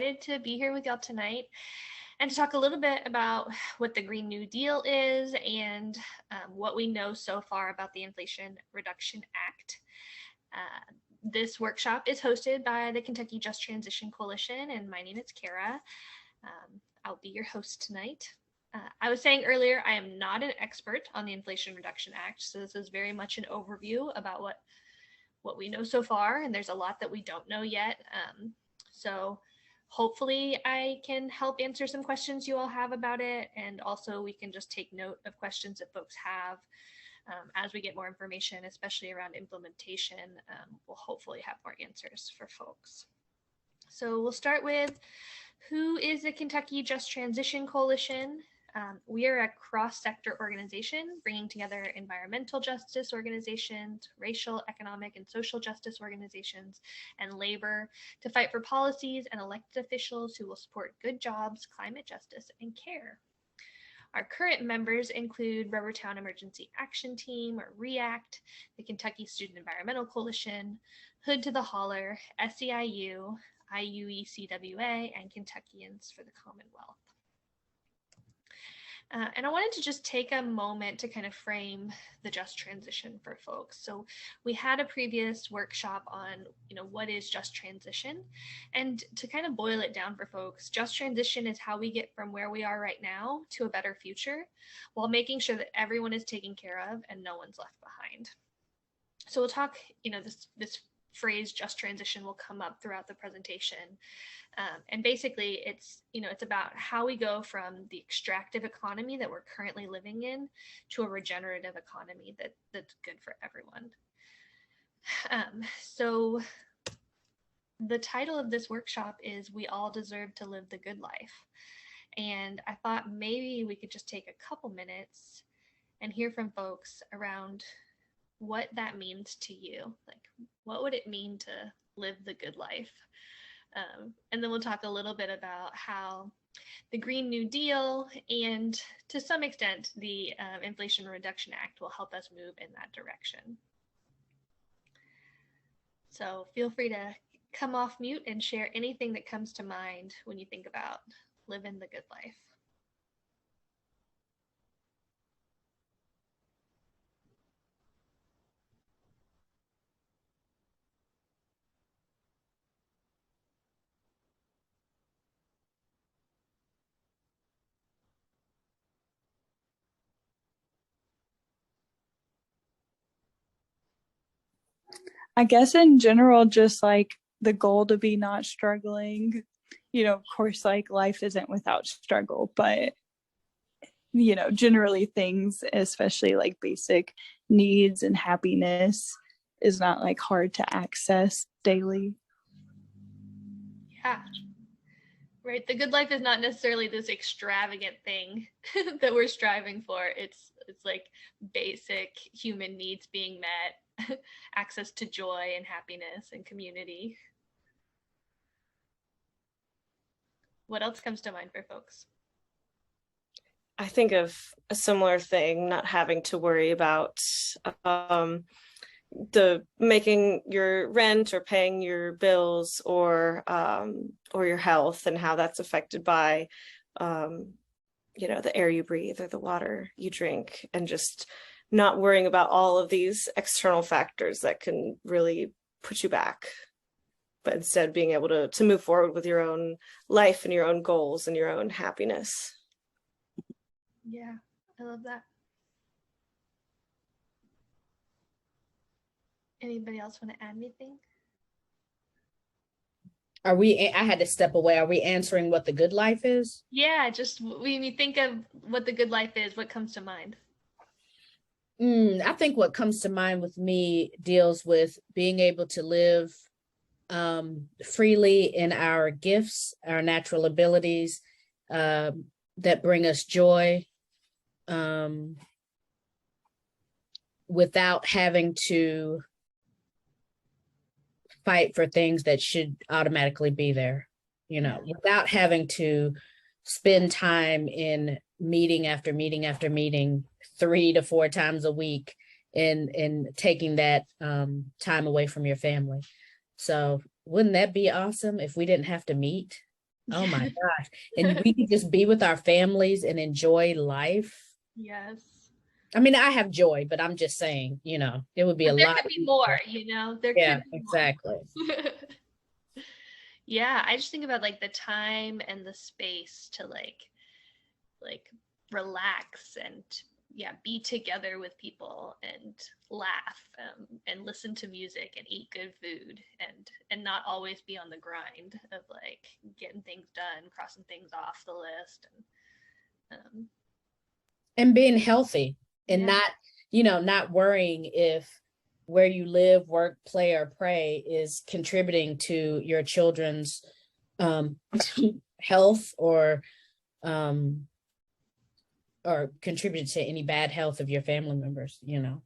To be here with y'all tonight and to talk a little bit about what the Green New Deal is and what we know so far about the Inflation Reduction Act. This workshop is hosted by the Kentucky Just Transition Coalition, and my name is Kara. I'll be your host tonight. I was saying earlier, I am not an expert on the Inflation Reduction Act, so this is very much an overview about what we know so far, and there's a lot that we don't know yet. So hopefully I can help answer some questions you all have about it, and also we can just take note of questions that folks have as we get more information, especially around implementation. We'll hopefully have more answers for folks. So we'll start with, who is the Kentucky Just Transition Coalition? We are a cross-sector organization bringing together environmental justice organizations, racial, economic, and social justice organizations, and labor to fight for policies and elected officials who will support good jobs, climate justice, and care. Our current members include Rubbertown Emergency Action Team, or REACT, the Kentucky Student Environmental Coalition, Hood to the Holler, SEIU, IUECWA, and Kentuckians for the Commonwealth. And I wanted to just take a moment to kind of frame the just transition for folks. So we had a previous workshop on, what is just transition? And to kind of boil it down for folks, just transition is how we get from where we are right now to a better future, while making sure that everyone is taken care of and no one's left behind. So we'll talk, this phrase just transition will come up throughout the presentation. And basically it's about how we go from the extractive economy that we're currently living in to a regenerative economy that's good for everyone. So the title of this workshop is We All Deserve to Live the Good Life. And I thought maybe we could just take a couple minutes and hear from folks around what that means to you. Like, what would it mean to live the good life? And then we'll talk a little bit about how the Green New Deal and to some extent the Inflation Reduction Act will help us move in that direction. So feel free to come off mute and share anything that comes to mind when you think about living the good life. I guess in general, just like the goal to be not struggling, of course, like life isn't without struggle, but, generally things, especially like basic needs and happiness, is not like hard to access daily. Yeah. Right. The good life is not necessarily this extravagant thing that we're striving for. It's like basic human needs being met, access to joy and happiness and community. What else comes to mind for folks? I think of a similar thing, not having to worry about the making your rent or paying your bills or your health, and how that's affected by the air you breathe or the water you drink, and just not worrying about all of these external factors that can really put you back, but instead being able to move forward with your own life and your own goals and your own happiness. Yeah, I love that. Anybody else want to add anything? I had to step away. Are we answering what the good life is? Yeah, just when you think of what the good life is, what comes to mind? I think what comes to mind with me deals with being able to live freely in our gifts, our natural abilities that bring us joy, without having to fight for things that should automatically be there, without having to spend time in meeting after meeting after meeting 3 to 4 times a week and taking that time away from your family. So wouldn't that be awesome if we didn't have to meet Oh my gosh. And we could just be with our families and enjoy life. Yes. I mean, I have joy, but I'm just saying, it would be a But there lot could be easier. more, there Yeah, could be exactly. more. Yeah, I just think about like the time and the space to like relax and yeah, be together with people and laugh and listen to music and eat good food and not always be on the grind of like getting things done, crossing things off the list And being healthy and yeah. not worrying if where you live, work, play, or pray is contributing to your children's health um, or contribute to any bad health of your family members. Yeah.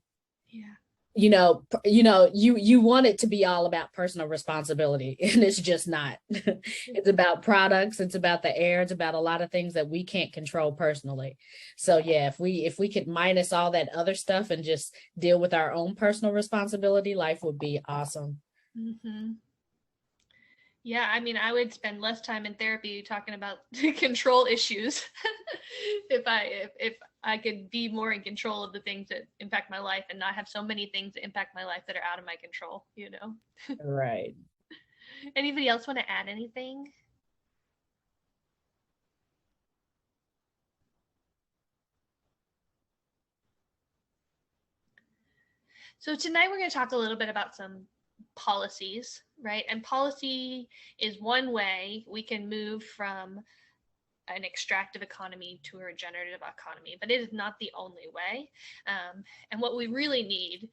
You want it to be all about personal responsibility, and it's just not. It's about products, it's about the air, it's about a lot of things that we can't control personally. So yeah, if we could minus all that other stuff and just deal with our own personal responsibility, life would be awesome. Mm-hmm. Yeah, I mean, I would spend less time in therapy talking about control issues if I could be more in control of the things that impact my life and not have so many things that impact my life that are out of my control, Right. Anybody else want to add anything? So tonight we're going to talk a little bit about some policies, right? And policy is one way we can move from an extractive economy to a regenerative economy, but it is not the only way. And what we really need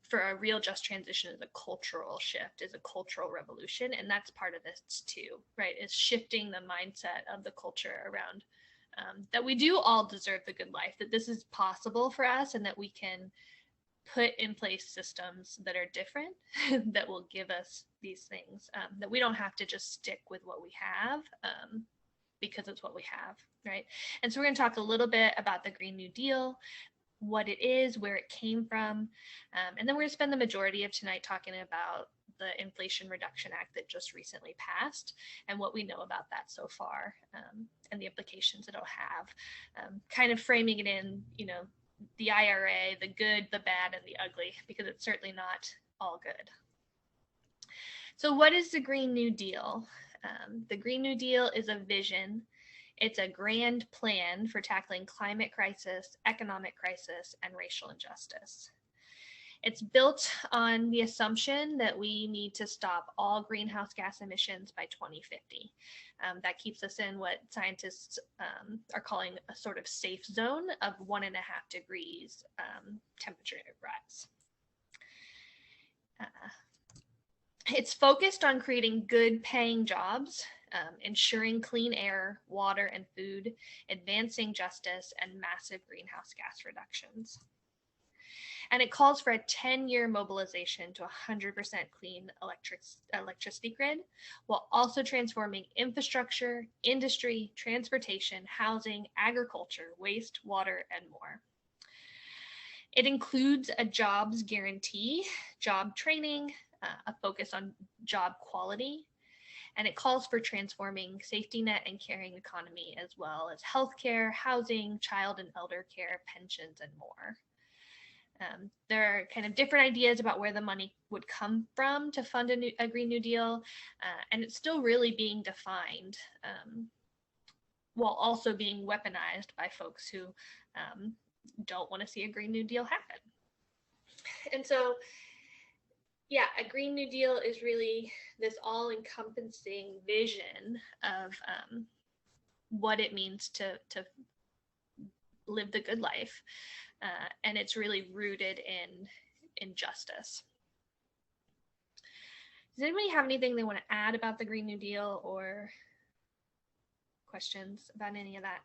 for a real just transition is a cultural shift, is a cultural revolution, and that's part of this too, right? Is shifting the mindset of the culture around that we do all deserve the good life, that this is possible for us, and that we can put in place systems that are different that will give us these things, that we don't have to just stick with what we have because it's what we have, right? And so we're going to talk a little bit about the Green New Deal, what it is, where it came from, and then we're going to spend the majority of tonight talking about the Inflation Reduction Act that just recently passed and what we know about that so far, and the implications it'll have, kind of framing it in, the IRA, the good, the bad, and the ugly, because it's certainly not all good. So what is the Green New Deal? The Green New Deal is a vision. It's a grand plan for tackling climate crisis, economic crisis, and racial injustice. It's built on the assumption that we need to stop all greenhouse gas emissions by 2050. That keeps us in what scientists are calling a sort of safe zone of 1.5 degrees temperature rise. It's focused on creating good paying jobs, ensuring clean air, water, and food, advancing justice, and massive greenhouse gas reductions. And it calls for a 10-year mobilization to 100% clean electricity grid, while also transforming infrastructure, industry, transportation, housing, agriculture, waste, water, and more. It includes a jobs guarantee, job training, a focus on job quality, and it calls for transforming safety net and caring economy, as well as healthcare, housing, child and elder care, pensions, and more. There are kind of different ideas about where the money would come from to fund a Green New Deal, and it's still really being defined, while also being weaponized by folks who don't want to see a Green New Deal happen. And so, yeah, a Green New Deal is really this all-encompassing vision of what it means to live the good life. And it's really rooted in justice. Does anybody have anything they want to add about the Green New Deal or questions about any of that?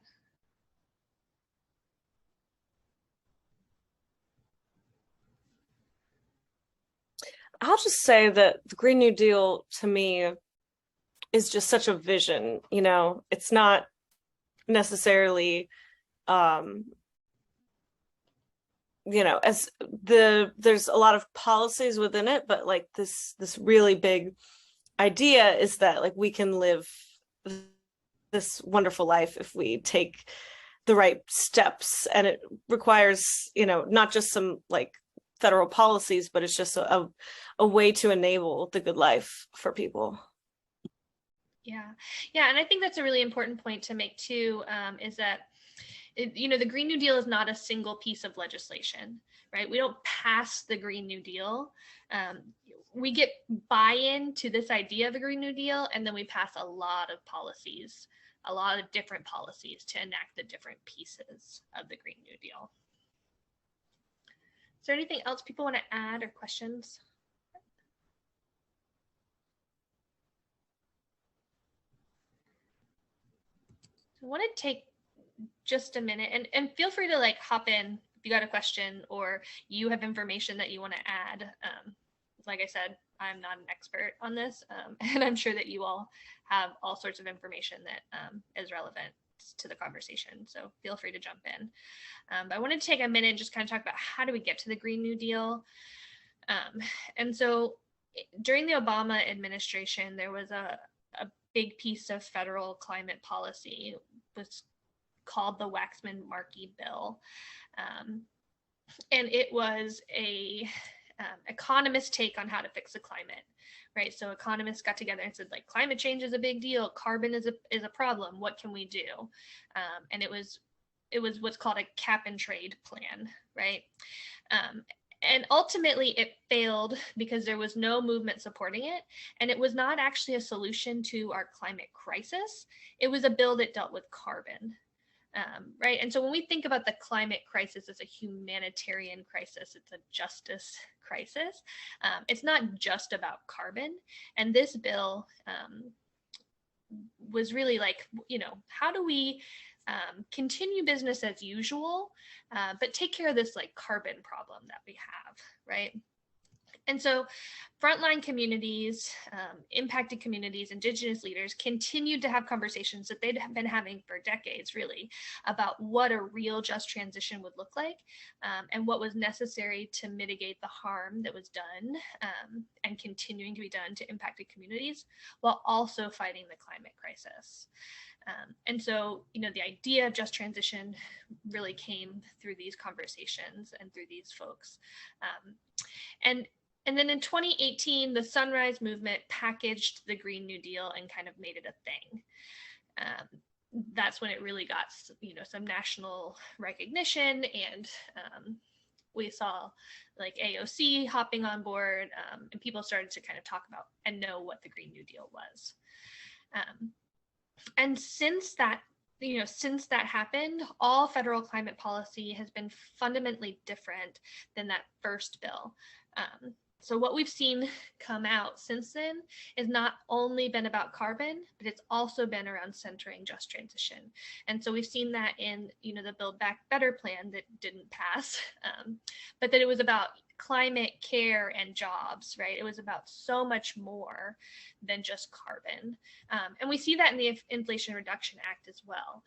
I'll just say that the Green New Deal to me is just such a vision. It's not necessarily as there's a lot of policies within it, but like this really big idea is that like we can live this wonderful life if we take the right steps, and it requires, you know, not just some like federal policies, but it's just a way to enable the good life for people. Yeah, and I think that's a really important point to make too, is that the Green New Deal is not a single piece of legislation, right? We don't pass the Green New Deal. We get buy-in to this idea of a Green New Deal, and then we pass a lot of policies, a lot of different policies to enact the different pieces of the Green New Deal. Is there anything else people want to add or questions? I want to take just a minute and feel free to like hop in if you got a question or you have information that you want to add. Like I said, I'm not an expert on this, and I'm sure that you all have all sorts of information that is relevant to the conversation. So feel free to jump in. But I wanted to take a minute and just kind of talk about how do we get to the Green New Deal. And so during the Obama administration, there was a big piece of federal climate policy. It was called the Waxman-Markey Bill. And it was a economist take on how to fix the climate, right? So economists got together and said, like, climate change is a big deal. Carbon is a problem. What can we do? And it was what's called a cap and trade plan, right? And ultimately it failed because there was no movement supporting it. And it was not actually a solution to our climate crisis. It was a bill that dealt with carbon. Right. And so when we think about the climate crisis as a humanitarian crisis, it's a justice crisis. It's not just about carbon. And this bill was really like, how do we continue business as usual, but take care of this like carbon problem that we have, right? And so frontline communities, impacted communities, Indigenous leaders continued to have conversations that they'd been having for decades, really, about what a real just transition would look like, and what was necessary to mitigate the harm that was done and continuing to be done to impacted communities, while also fighting the climate crisis. And so, the idea of just transition really came through these conversations and through these folks. And then in 2018, the Sunrise Movement packaged the Green New Deal and kind of made it a thing. That's when it really got, some national recognition, and we saw like AOC hopping on board, and people started to kind of talk about and know what the Green New Deal was. And since that happened, all federal climate policy has been fundamentally different than that first bill. So what we've seen come out since then has not only been about carbon, but it's also been around centering just transition. And so we've seen that in, the Build Back Better plan that didn't pass, but that it was about climate care and jobs, right? It was about so much more than just carbon. And we see that in the Inflation Reduction Act as well.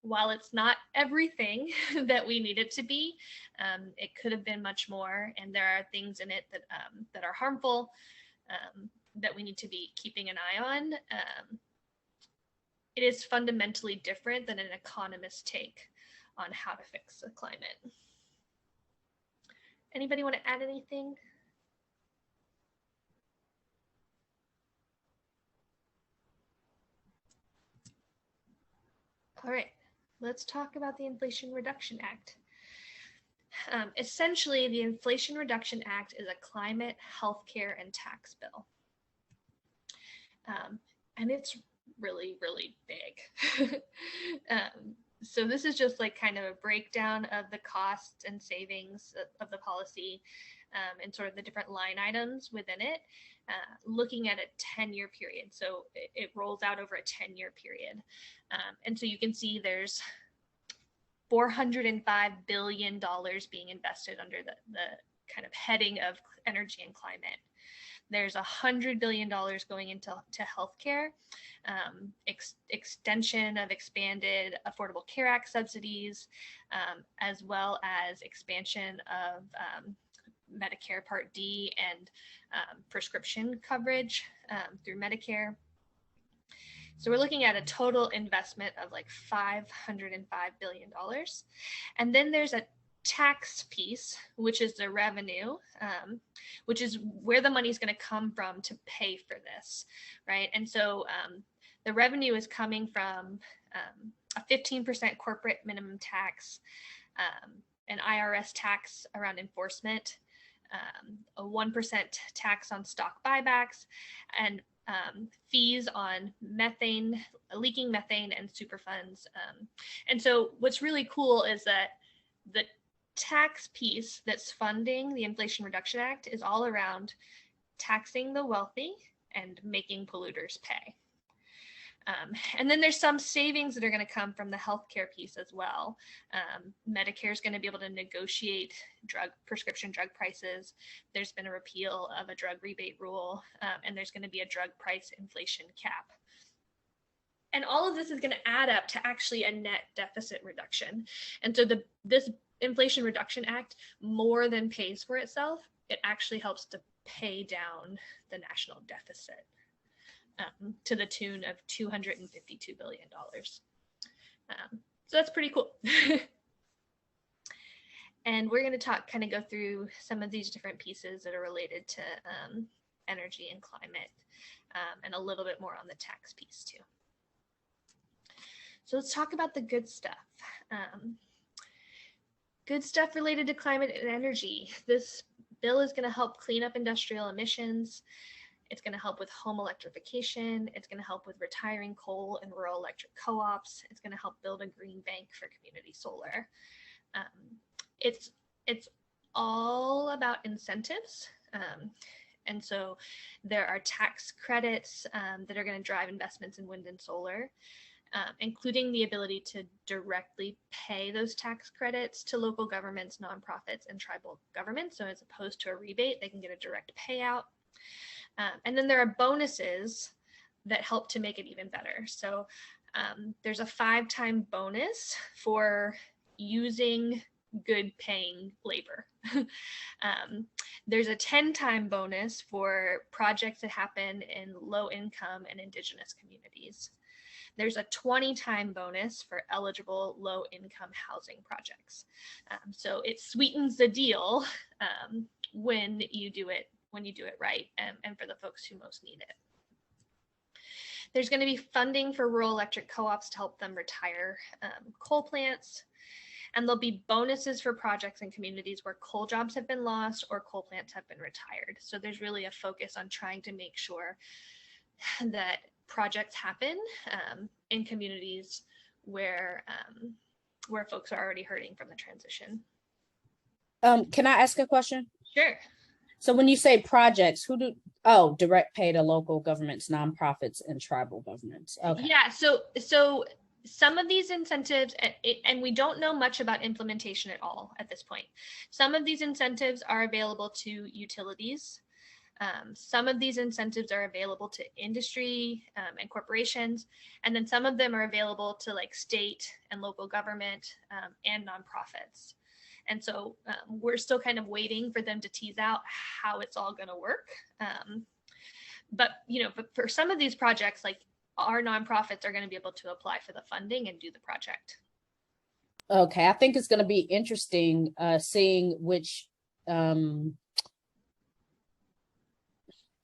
While it's not everything that we need it to be, it could have been much more. And there are things in it that are harmful, that we need to be keeping an eye on. It is fundamentally different than an economist's take on how to fix the climate. Anybody want to add anything? All right. Let's talk about the Inflation Reduction Act. Essentially, the Inflation Reduction Act is a climate, healthcare, and tax bill. And it's really, really big. So this is just like kind of a breakdown of the costs and savings of the policy, and sort of the different line items within it, looking at a 10-year period. So it rolls out over a 10-year period. And so you can see there's $405 billion being invested under the kind of heading of energy and climate. There's $100 billion going into healthcare, extension of expanded Affordable Care Act subsidies, as well as expansion of Medicare Part D and prescription coverage through Medicare. So we're looking at a total investment of like $505 billion. And then there's a tax piece, which is the revenue, which is where the money is going to come from to pay for this, right? And so the revenue is coming from a 15% corporate minimum tax, an IRS tax around enforcement, a 1% tax on stock buybacks, and fees on methane, leaking methane, and superfunds. And so what's really cool is that the tax piece that's funding the Inflation Reduction Act is all around taxing the wealthy and making polluters pay. And then there's some savings that are going to come from the healthcare piece as well. Medicare is going to be able to negotiate prescription drug prices. There's been a repeal of a drug rebate rule, and there's going to be a drug price inflation cap. And all of this is going to add up to actually a net deficit reduction. And so this Inflation Reduction Act more than pays for itself. It actually helps to pay down the national deficit. To the tune of $252 billion. So that's pretty cool. And we're going to kind of go through some of these different pieces that are related to energy and climate, and a little bit more on the tax piece too. So let's talk about the good stuff. Good stuff related to climate and energy. This bill is going to help clean up industrial emissions. It's going to help with home electrification. It's going to help with retiring coal and rural electric co-ops. It's going to help build a green bank for community solar. It's all about incentives. And so there are tax credits that are going to drive investments in wind and solar, including the ability to directly pay those tax credits to local governments, nonprofits, and tribal governments. So as opposed to a rebate, they can get a direct payout. And then there are bonuses that help to make it even better. So there's a 5-time bonus for using good paying labor. There's a 10-time bonus for projects that happen in low income and indigenous communities. There's a 20-time bonus for eligible low income housing projects. So it sweetens the deal when you do it right, and for the folks who most need it. There's going to be funding for rural electric co-ops to help them retire coal plants. And there'll be bonuses for projects in communities where coal jobs have been lost or coal plants have been retired. So there's really a focus on trying to make sure that projects happen in communities where folks are already hurting from the transition. Can I ask a question? Sure. So when you say projects, direct pay to local governments, nonprofits, and tribal governments. Okay. Yeah. So some of these incentives, and we don't know much about implementation at all at this point. Some of these incentives are available to utilities. Some of these incentives are available to industry and corporations, and then some of them are available to like state and local government and nonprofits. And so we're still kind of waiting for them to tease out how it's all going to work. But for some of these projects, like our nonprofits are going to be able to apply for the funding and do the project. Okay, I think it's going to be interesting seeing which.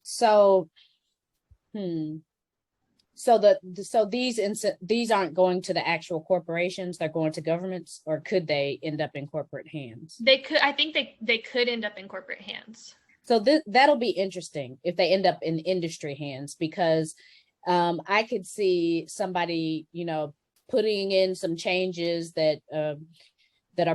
So these aren't going to the actual corporations, they're going to governments, or could they end up in corporate hands? They could. I think they could end up in corporate hands. So that'll be interesting if they end up in industry hands, because I could see somebody, putting in some changes that are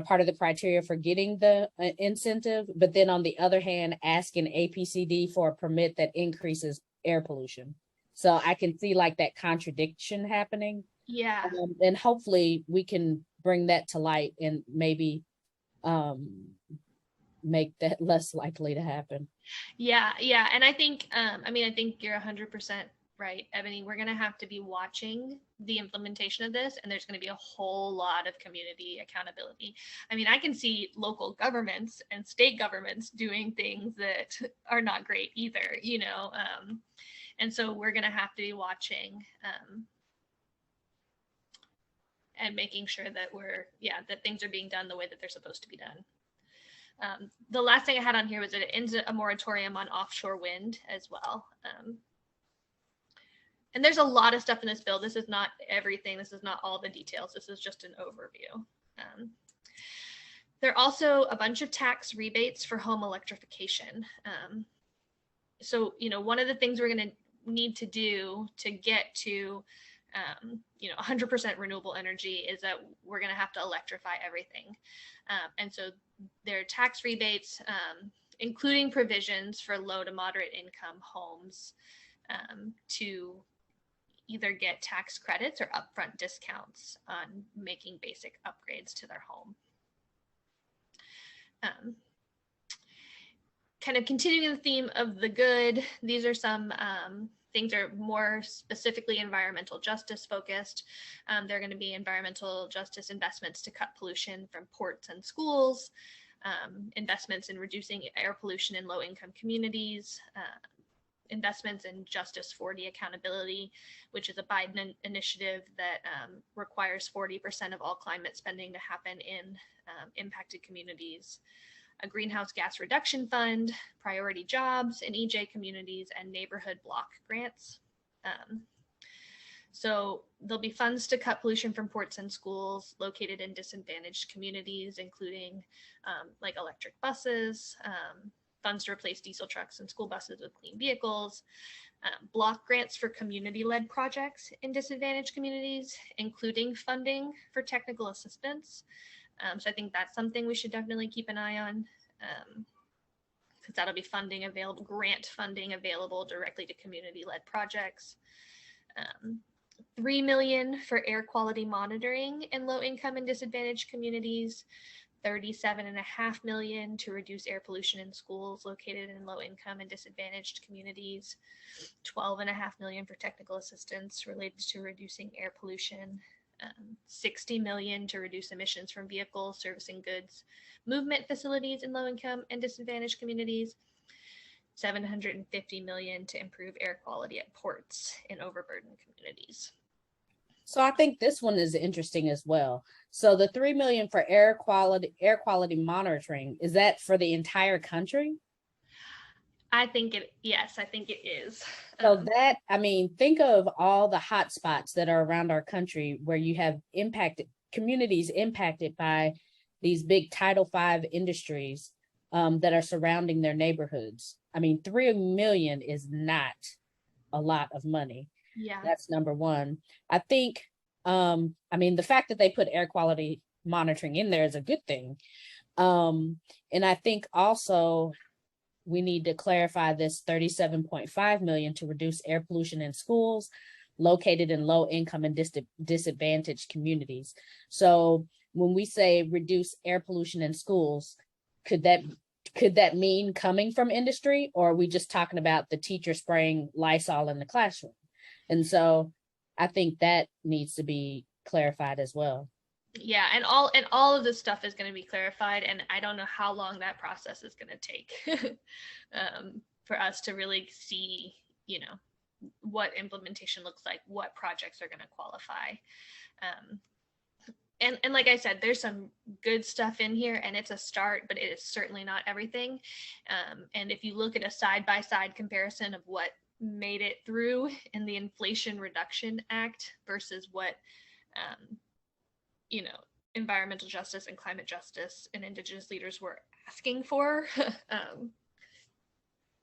part of the criteria for getting the incentive, but then on the other hand, asking APCD for a permit that increases air pollution. So I can see like that contradiction happening. Yeah. And hopefully we can bring that to light and maybe make that less likely to happen. Yeah. And I think, I think you're 100% right, Ebony, we're going to have to be watching the implementation of this, and there's going to be a whole lot of community accountability. I mean, I can see local governments and state governments doing things that are not great either, you know, and so we're going to have to be watching and making sure that that things are being done the way that they're supposed to be done. The last thing I had on here was that it ends a moratorium on offshore wind as well. And there's a lot of stuff in this bill. This is not everything. This is not all the details. This is just an overview. There are also a bunch of tax rebates for home electrification. So, you know, one of the things we're going to need to do to get to, 100% renewable energy is that we're going to have to electrify everything. And so there are tax rebates, including provisions for low to moderate income homes to either get tax credits or upfront discounts on making basic upgrades to their home. Kind of continuing the theme of the good, these are some things that are more specifically environmental justice focused. They're going to be environmental justice investments to cut pollution from ports and schools, investments in reducing air pollution in low-income communities, investments in Justice 40 accountability, which is a Biden initiative that requires 40% of all climate spending to happen in impacted communities, a greenhouse gas reduction fund, priority jobs in EJ communities, and neighborhood block grants. So there'll be funds to cut pollution from ports and schools located in disadvantaged communities, including like electric buses, funds to replace diesel trucks and school buses with clean vehicles, block grants for community-led projects in disadvantaged communities, including funding for technical assistance. So I think that's something we should definitely keep an eye on, because that'll be funding available, grant funding available directly to community-led projects. $3 million for air quality monitoring in low-income and disadvantaged communities, $37.5 million to reduce air pollution in schools located in low-income and disadvantaged communities, $12.5 million for technical assistance related to reducing air pollution, $60 million to reduce emissions from vehicles servicing goods movement facilities in low-income and disadvantaged communities, $750 million to improve air quality at ports in overburdened communities. So I think this one is interesting as well. So the $3 million for air quality monitoring, is that for the entire country? I think it is. So that, I mean, think of all the hot spots that are around our country where you have communities impacted by these big Title V industries that are surrounding their neighborhoods. I mean, $3 million is not a lot of money. Yeah. That's number one. I think, the fact that they put air quality monitoring in there is a good thing. And I think also we need to clarify this $37.5 million to reduce air pollution in schools located in low income and disadvantaged communities. So when we say reduce air pollution in schools, could that mean coming from industry, or are we just talking about the teacher spraying Lysol in the classroom? And so I think that needs to be clarified as well. Yeah, and all of this stuff is going to be clarified, and I don't know how long that process is going to take for us to really see, what implementation looks like, what projects are going to qualify. And like I said, there's some good stuff in here, and it's a start, but it is certainly not everything. And if you look at a side-by-side comparison of what made it through in the Inflation Reduction Act versus what, environmental justice and climate justice and Indigenous leaders were asking for,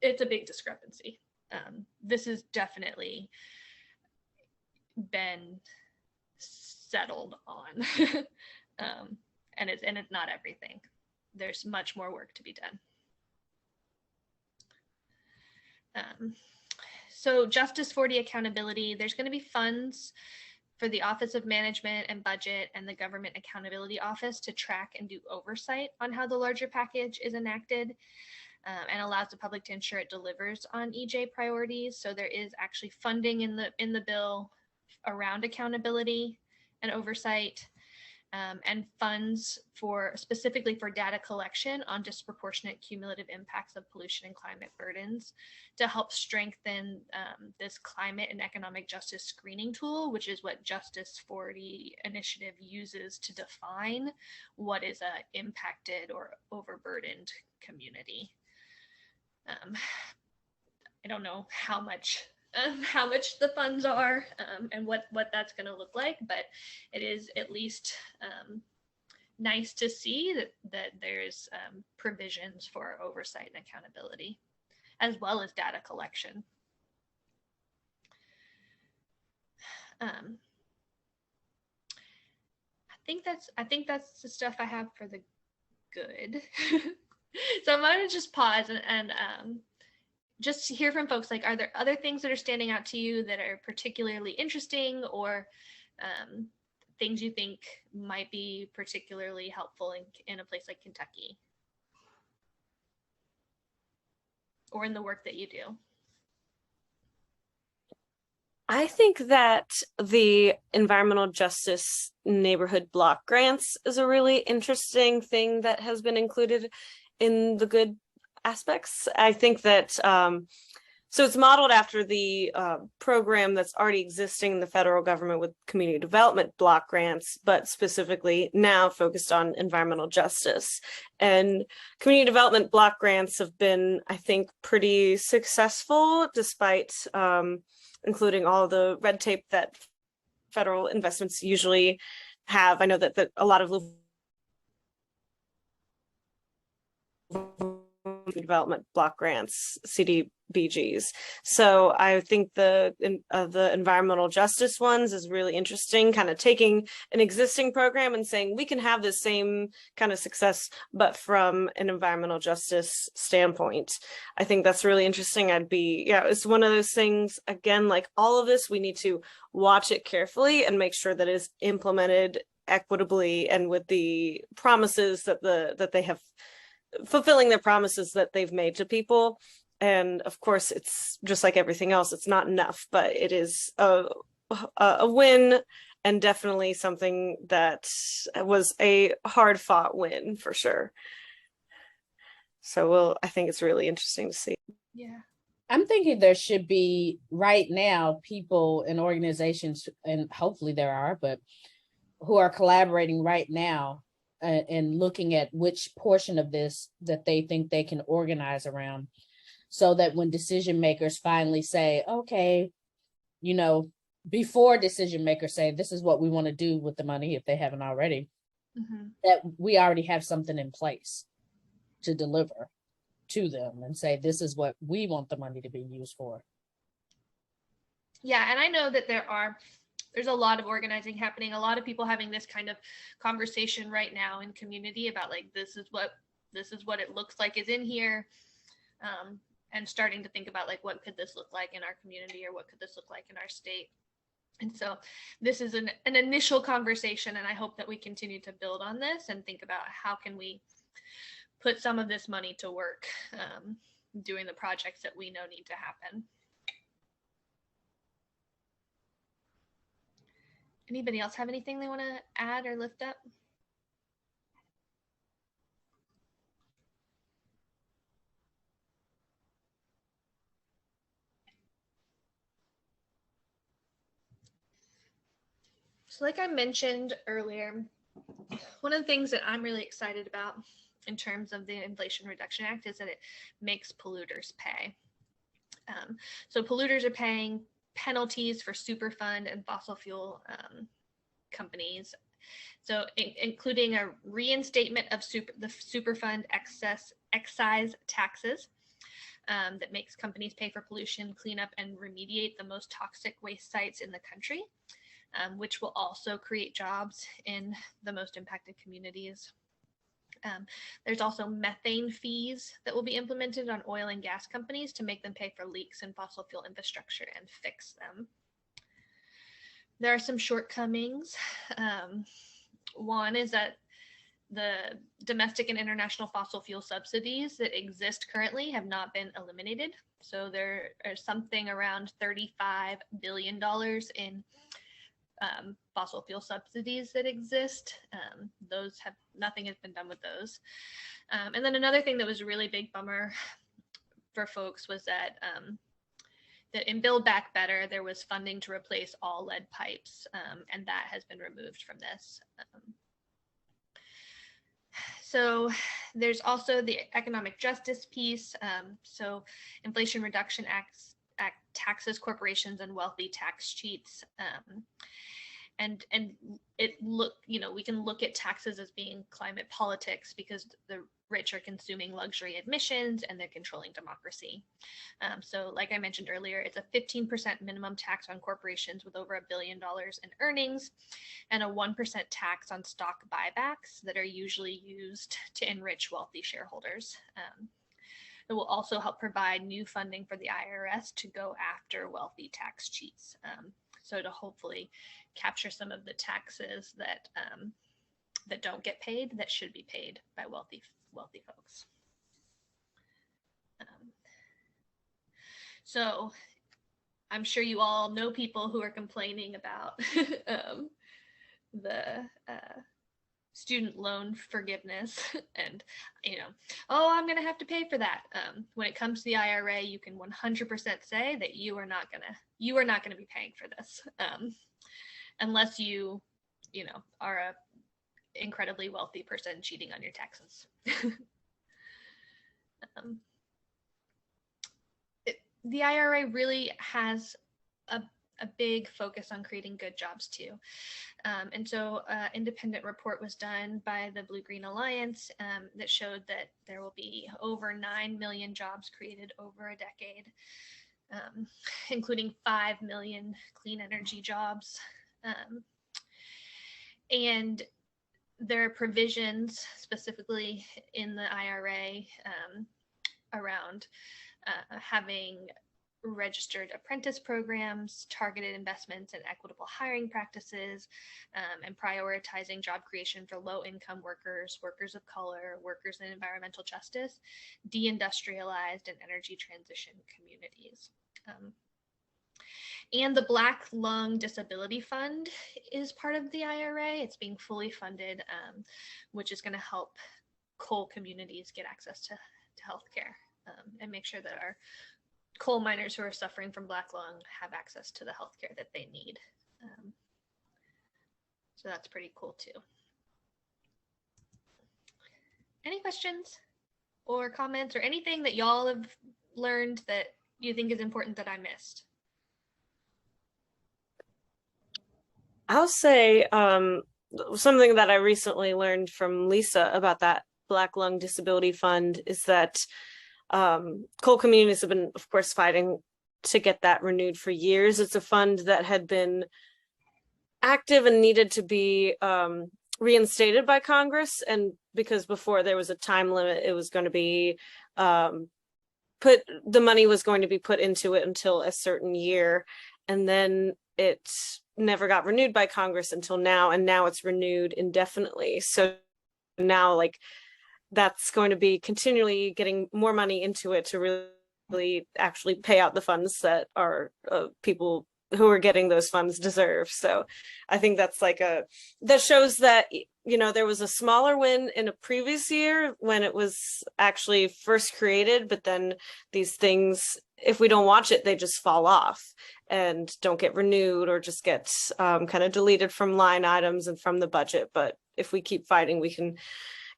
it's a big discrepancy. This has definitely been settled on, and it's not everything. There's much more work to be done. So Justice 40 accountability, there's going to be funds for the Office of Management and Budget and the Government Accountability Office to track and do oversight on how the larger package is enacted. and allows the public to ensure it delivers on EJ priorities. So there is actually funding in the bill around accountability and oversight, and funds specifically for data collection on disproportionate cumulative impacts of pollution and climate burdens to help strengthen this climate and economic justice screening tool, which is what Justice 40 initiative uses to define what is a impacted or overburdened community. I don't know how much the funds are, and what that's going to look like, but it is at least nice to see that there's provisions for oversight and accountability, as well as data collection. I think that's the stuff I have for the good. So I'm going to just pause and just hear from folks, like, are there other things that are standing out to you that are particularly interesting, or things you think might be particularly helpful in a place like Kentucky, or in the work that you do? I think that the environmental justice neighborhood block grants is a really interesting thing that has been included in the good aspects. I think that so it's modeled after the program that's already existing in the federal government with community development block grants, but specifically now focused on environmental justice. And community development block grants have been, I think, pretty successful, despite including all the red tape that federal investments usually have. I know that a lot of development block grants, CDBGs. So I think the environmental justice ones is really interesting, kind of taking an existing program and saying we can have the same kind of success, but from an environmental justice standpoint. I think that's really interesting. It's one of those things, again, like all of this, we need to watch it carefully and make sure that it is implemented equitably and with the promises that they have, fulfilling their promises that they've made to people. And of course, it's just like everything else, it's not enough, but it is a win, and definitely something that was a hard fought win for sure. So I think it's really interesting to see. Yeah. I'm thinking there should be right now people and organizations, and hopefully there are, but who are collaborating right now and looking at which portion of this that they think they can organize around, so that when decision makers finally say, okay, before decision makers say, this is what we want to do with the money, if they haven't already, that we already have something in place to deliver to them and say, this is what we want the money to be used for. Yeah, and I know that there's a lot of organizing happening, a lot of people having this kind of conversation right now in community about, like, this is what it looks like is in here, and starting to think about, like, what could this look like in our community, or what could this look like in our state. And so this is an initial conversation, and I hope that we continue to build on this and think about how can we put some of this money to work, doing the projects that we know need to happen. Anybody else have anything they want to add or lift up? So like I mentioned earlier, one of the things that I'm really excited about in terms of the Inflation Reduction Act is that it makes polluters pay. So polluters are paying penalties for Superfund and fossil fuel companies. So including a reinstatement of the Superfund excise taxes that makes companies pay for pollution, cleanup, and remediate the most toxic waste sites in the country, which will also create jobs in the most impacted communities. There's also methane fees that will be implemented on oil and gas companies to make them pay for leaks in fossil fuel infrastructure and fix them. There are some shortcomings. One is that the domestic and international fossil fuel subsidies that exist currently have not been eliminated. So there are something around $35 billion in fossil fuel subsidies that exist. Those have, nothing has been done with those. And then another thing that was a really big bummer for folks was that that in Build Back Better, there was funding to replace all lead pipes, and that has been removed from this. So there's also the economic justice piece. So Inflation Reduction Act taxes corporations and wealthy tax cheats. And it we can look at taxes as being climate politics because the rich are consuming luxury admissions and they're controlling democracy. So like I mentioned earlier, it's a 15% minimum tax on corporations with over $1 billion in earnings and a 1% tax on stock buybacks that are usually used to enrich wealthy shareholders. It will also help provide new funding for the IRS to go after wealthy tax cheats. So to hopefully capture some of the taxes that that don't get paid that should be paid by wealthy folks. So I'm sure you all know people who are complaining about the student loan forgiveness and oh, I'm gonna have to pay for that. When it comes to the IRA, you can 100% say that you are not gonna be paying for this unless you are a incredibly wealthy person cheating on your taxes. The IRA really has a big focus on creating good jobs too. And so an independent report was done by the Blue Green Alliance that showed that there will be over 9 million jobs created over a decade, including 5 million clean energy jobs. And there are provisions specifically in the IRA around having registered apprentice programs, targeted investments in equitable hiring practices, and prioritizing job creation for low-income workers, workers of color, workers in environmental justice, deindustrialized and energy transition communities. And the Black Lung Disability Fund is part of the IRA. It's being fully funded, which is going to help coal communities get access to healthcare and make sure that our coal miners who are suffering from Black lung have access to the healthcare that they need. So that's pretty cool too. Any questions or comments or anything that y'all have learned that you think is important that I missed? I'll say something that I recently learned from Lisa about that Black Lung Disability Fund is that coal communities have been, of course, fighting to get that renewed for years. It's a fund that had been active and needed to be reinstated by Congress, and because before there was a time limit, it was going to be the money was going to be put into it until a certain year, and then it never got renewed by Congress until now, and now it's renewed indefinitely. So now, that's going to be continually getting more money into it to really actually pay out the funds that are people who are getting those funds deserve. So I think that's that shows that, there was a smaller win in a previous year when it was actually first created, but then these things, if we don't watch it, they just fall off and don't get renewed or just get kind of deleted from line items and from the budget. But if we keep fighting, we can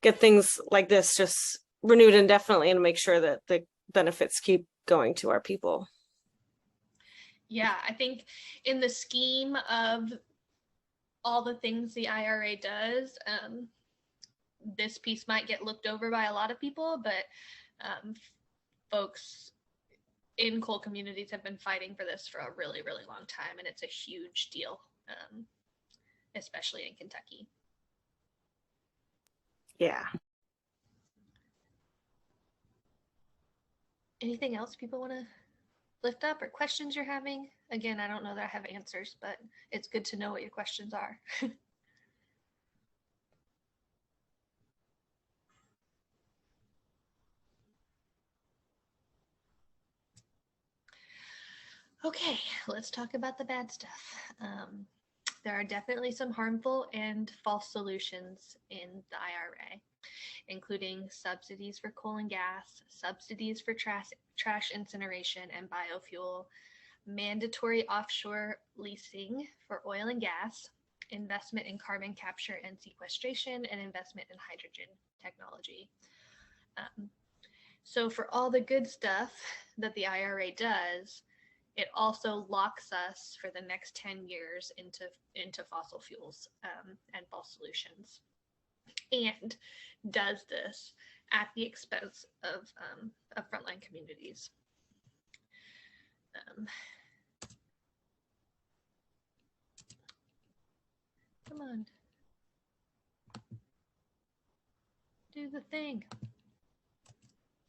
get things like this just renewed indefinitely and make sure that the benefits keep going to our people. Yeah, I think in the scheme of all the things the IRA does, this piece might get looked over by a lot of people, but folks in coal communities have been fighting for this for a really, really long time, and it's a huge deal, especially in Kentucky. Yeah. Anything else people want to lift up or questions you're having? Again, I don't know that I have answers, but it's good to know what your questions are. Okay, let's talk about the bad stuff. There are definitely some harmful and false solutions in the IRA, including subsidies for coal and gas, subsidies for trash incineration and biofuel, mandatory offshore leasing for oil and gas, investment in carbon capture and sequestration, and investment in hydrogen technology. So for all the good stuff that the IRA does, it also locks us for the next 10 years into fossil fuels and false solutions, and does this at the expense of frontline communities. Come on. Do the thing.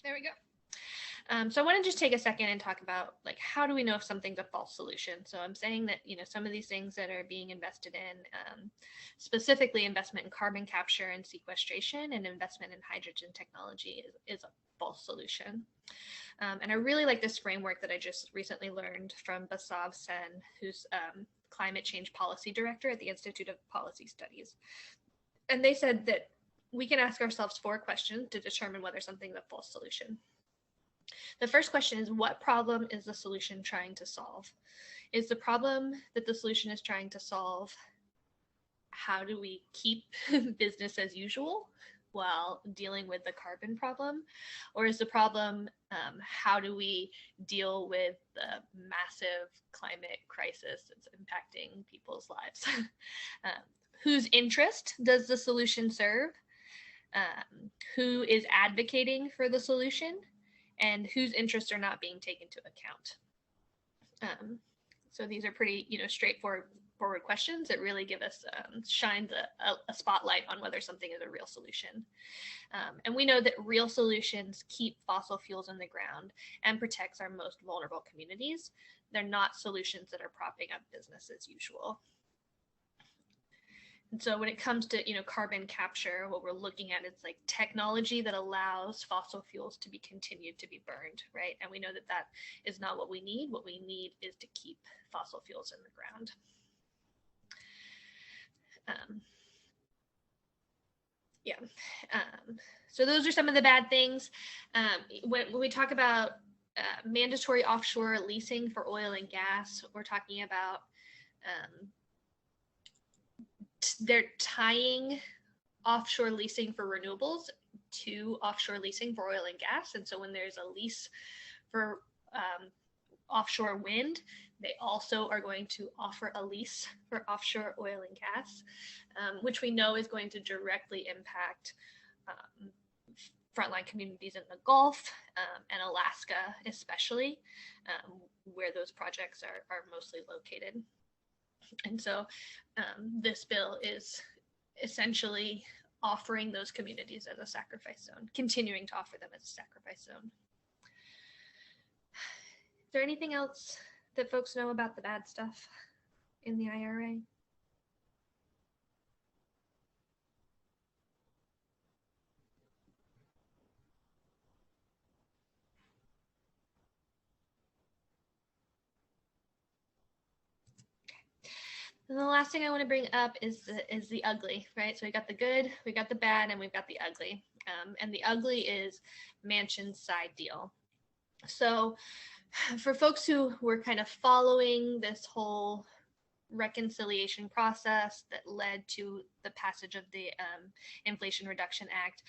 There we go. So I want to just take a second and talk about, like, how do we know if something's a false solution? So I'm saying that, some of these things that are being invested in, specifically investment in carbon capture and sequestration and investment in hydrogen technology is a false solution. And I really like this framework that I just recently learned from Basav Sen, who's climate change policy director at the Institute of Policy Studies. And they said that we can ask ourselves 4 questions to determine whether something's a false solution. The first question is, what problem is the solution trying to solve? Is the problem that the solution is trying to solve, how do we keep business as usual while dealing with the carbon problem? Or is the problem, how do we deal with the massive climate crisis that's impacting people's lives? Whose interest does the solution serve? Who is advocating for the solution? And whose interests are not being taken into account. So these are pretty, straightforward questions that really give us, shines a spotlight on whether something is a real solution. And we know that real solutions keep fossil fuels in the ground and protects our most vulnerable communities. They're not solutions that are propping up business as usual. And so when it comes to, carbon capture, what we're looking at is like technology that allows fossil fuels to be continued to be burned, right? And we know that that is not what we need. What we need is to keep fossil fuels in the ground. So those are some of the bad things. When we talk about mandatory offshore leasing for oil and gas, we're talking about they're tying offshore leasing for renewables to offshore leasing for oil and gas. And so when there's a lease for offshore wind, they also are going to offer a lease for offshore oil and gas, which we know is going to directly impact frontline communities in the Gulf and Alaska, especially, where those projects are mostly located. And so this bill is essentially offering those communities as a sacrifice zone, continuing to offer them as a sacrifice zone. Is there anything else that folks know about the bad stuff in the IRA? And the last thing I want to bring up is the ugly, right? So we got the good, we got the bad, and we've got the ugly. And the ugly is Manchin's side deal. So for folks who were kind of following this whole reconciliation process that led to the passage of the Inflation Reduction Act,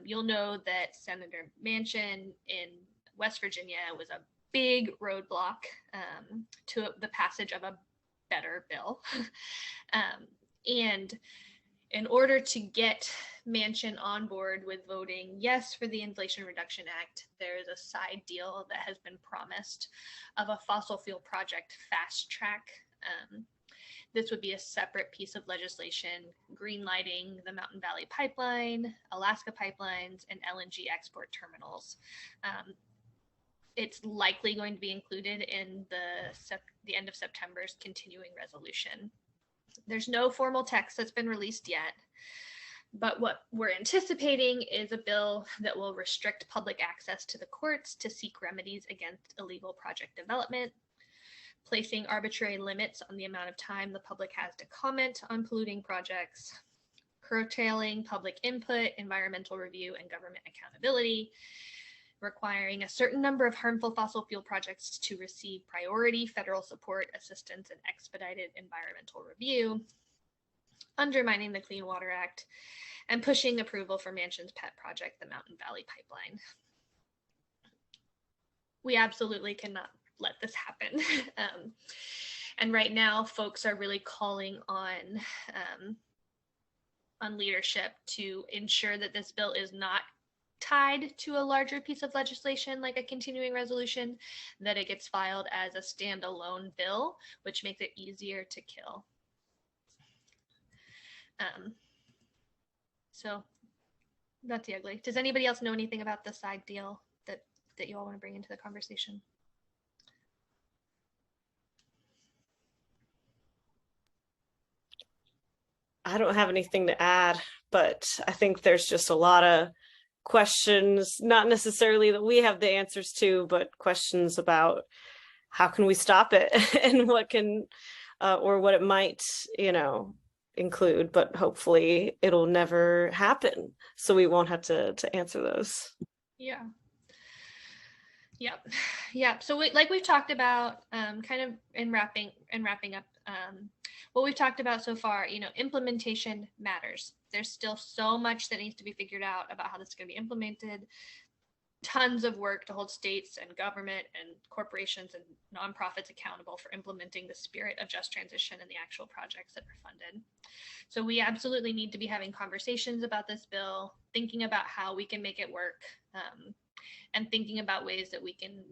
you'll know that Senator Manchin in West Virginia was a big roadblock to the passage of a better bill. And in order to get Manchin on board with voting yes for the Inflation Reduction Act, there is a side deal that has been promised of a fossil fuel project fast track. This would be a separate piece of legislation greenlighting the Mountain Valley Pipeline, Alaska pipelines, and LNG export terminals. It's likely going to be included in the end of September's continuing resolution. There's no formal text that's been released yet, but what we're anticipating is a bill that will restrict public access to the courts to seek remedies against illegal project development, placing arbitrary limits on the amount of time the public has to comment on polluting projects, curtailing public input, environmental review, and government accountability, requiring a certain number of harmful fossil fuel projects to receive priority federal support, assistance, and expedited environmental review, undermining the Clean Water Act, and pushing approval for Manchin's pet project, the Mountain Valley Pipeline. We absolutely cannot let this happen. And right now, folks are really calling on leadership to ensure that this bill is not tied to a larger piece of legislation like a continuing resolution, that it gets filed as a standalone bill, which makes it easier to kill. So that's the ugly. Does anybody else know anything about the side deal that you all want to bring into the conversation? I don't have anything to add, but I think there's just a lot of questions, not necessarily that we have the answers to, but questions about how can we stop it and what can, or what it might, include, but hopefully it'll never happen. So we won't have to answer those. Yeah. Yep. So like we've talked about, kind of in wrapping up, what we've talked about so far, implementation matters. There's still so much that needs to be figured out about how this is going to be implemented. Tons of work to hold states and government and corporations and nonprofits accountable for implementing the spirit of just transition and the actual projects that are funded. So we absolutely need to be having conversations about this bill, thinking about how we can make it work, and thinking about ways that we can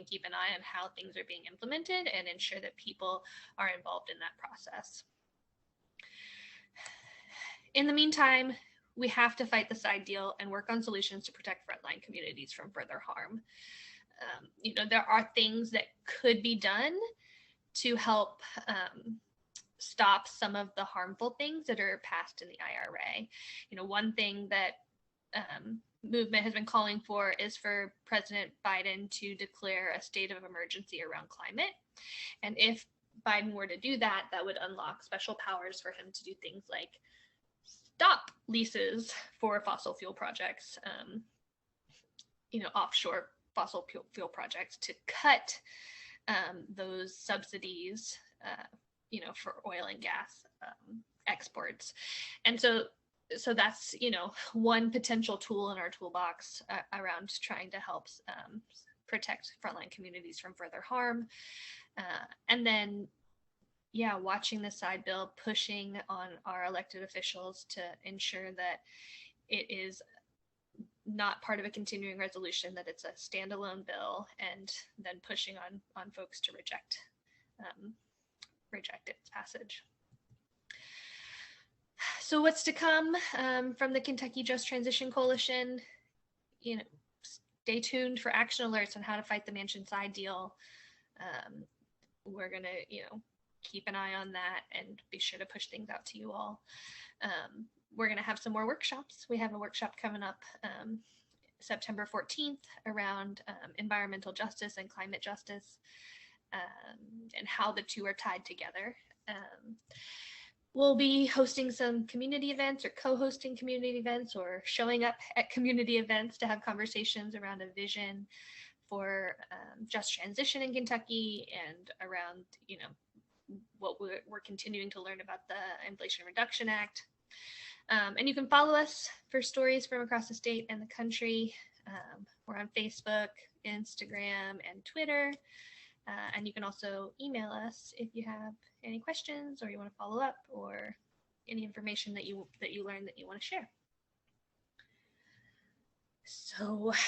keep an eye on how things are being implemented and ensure that people are involved in that process. In the meantime, we have to fight the side deal and work on solutions to protect frontline communities from further harm. There are things that could be done to help stop some of the harmful things that are passed in the IRA. One thing that movement has been calling for is for President Biden to declare a state of emergency around climate. And if Biden were to do that, that would unlock special powers for him to do things like stop leases for fossil fuel projects, offshore fossil fuel projects, to cut those subsidies, for oil and gas exports. And so that's, one potential tool in our toolbox around trying to help protect frontline communities from further harm. And then, watching the side bill, pushing on our elected officials to ensure that it is not part of a continuing resolution, that it's a standalone bill, and then pushing on folks to reject its passage. So what's to come from the Kentucky Just Transition Coalition? Stay tuned for action alerts on how to fight the Manchin side deal. We're going to, keep an eye on that and be sure to push things out to you all. We're going to have some more workshops. We have a workshop coming up September 14th around environmental justice and climate justice, and how the two are tied together. We'll be hosting some community events, or co-hosting community events, or showing up at community events to have conversations around a vision for just transition in Kentucky, and around, what we're continuing to learn about the Inflation Reduction Act. And you can follow us for stories from across the state and the country. We're on Facebook, Instagram, and Twitter. And you can also email us if you have any questions, or you want to follow up, or any information that you learned that you want to share. So